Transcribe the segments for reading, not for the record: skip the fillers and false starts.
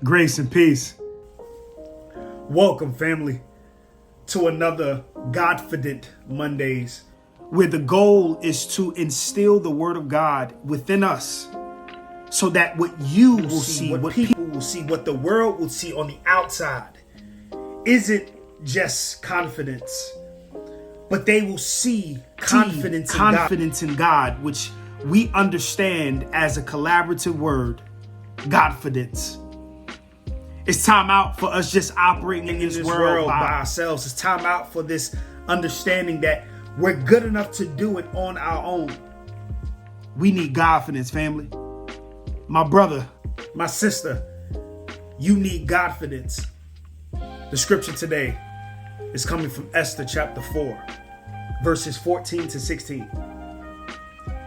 Grace and peace. Welcome, family, to another GODfident Mondays, where the goal is to instill the word of God within us so that what you will see, what people will see, what the world will see on the outside isn't just confidence, but they will see confidence in God, which we understand as a collaborative word, Godfidence. It's time out for us just operating in this world by ourselves. It's time out for this understanding that we're good enough to do it on our own. We need Godfidence, family. My brother, my sister, you need Godfidence. The scripture today is coming from Esther chapter 4, verses 14 to 16.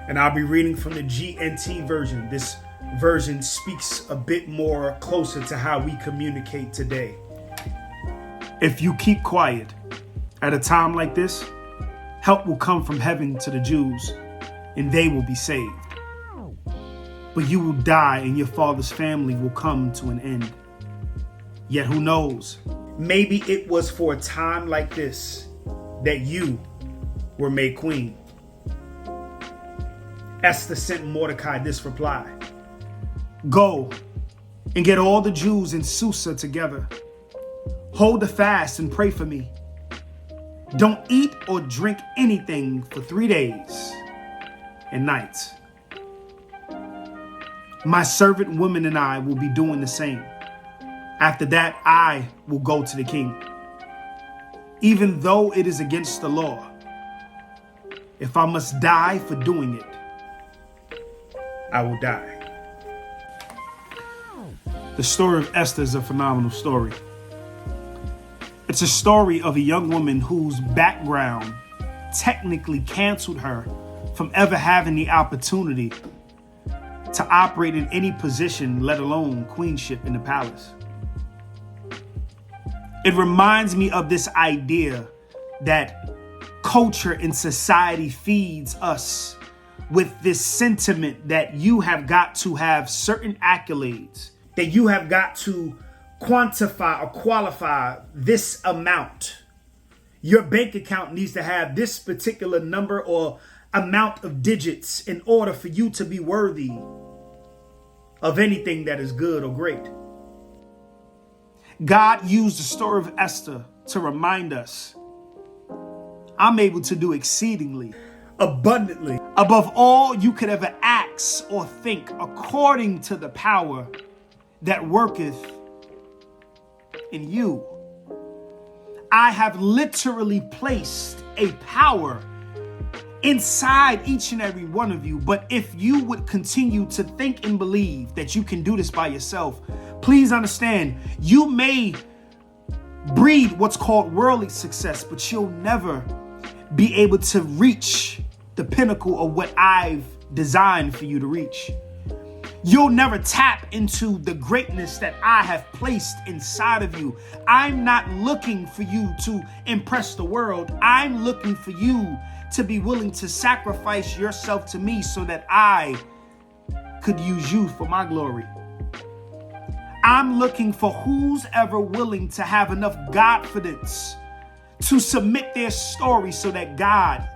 And I'll be reading from the GNT version. This version speaks a bit more closer to how we communicate today. If you keep quiet at a time like this, help will come from heaven to the Jews, and they will be saved. But you will die, and your father's family will come to an end. Yet who knows? Maybe it was for a time like this that you were made queen. Esther sent Mordecai this reply: "Go and get all the Jews in Susa together. Hold a fast and pray for me. Don't eat or drink anything for 3 days and nights. My servant women and I will be doing the same. After that, I will go to the king. Even though it is against the law, if I must die for doing it, I will die." The story of Esther is a phenomenal story. It's a story of a young woman whose background technically canceled her from ever having the opportunity to operate in any position, let alone queenship in the palace. It reminds me of this idea that culture and society feeds us with this sentiment that you have got to have certain accolades, that you have got to quantify or qualify this amount. Your bank account needs to have this particular number or amount of digits in order for you to be worthy of anything that is good or great. God used the story of Esther to remind us, I'm able to do exceedingly, abundantly, above all you could ever ask or think, according to the power that worketh in you. I have literally placed a power inside each and every one of you. But if you would continue to think and believe that you can do this by yourself, please understand, you may breed what's called worldly success, but you'll never be able to reach the pinnacle of what I've designed for you to reach. You'll never tap into the greatness that I have placed inside of you. I'm not looking for you to impress the world. I'm looking for you to be willing to sacrifice yourself to me so that I could use you for my glory. I'm looking for who's ever willing to have enough Godfidence to submit their story so that God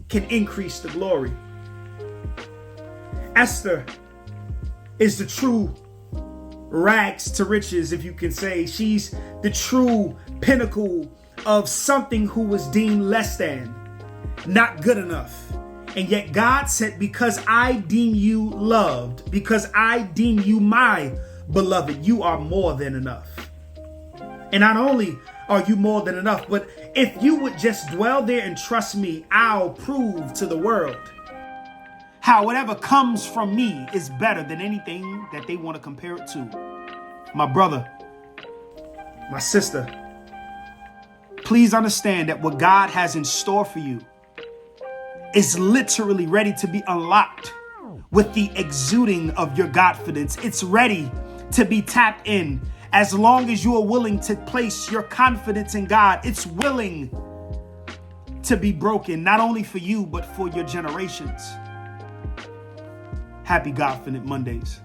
can increase the glory. Esther is the true rags to riches, if you can say. She's the true pinnacle of something who was deemed less than, not good enough. And yet God said, because I deem you loved, because I deem you my beloved, you are more than enough. And not only are you more than enough, but if you would just dwell there and trust me, I'll prove to the world how whatever comes from me is better than anything that they want to compare it to. My brother, my sister, please understand that what God has in store for you is literally ready to be unlocked with the exuding of your Godfidence. It's ready to be tapped in as long as you are willing to place your confidence in God. It's willing to be broken, not only for you, but for your generations. Happy GODfident Mondays.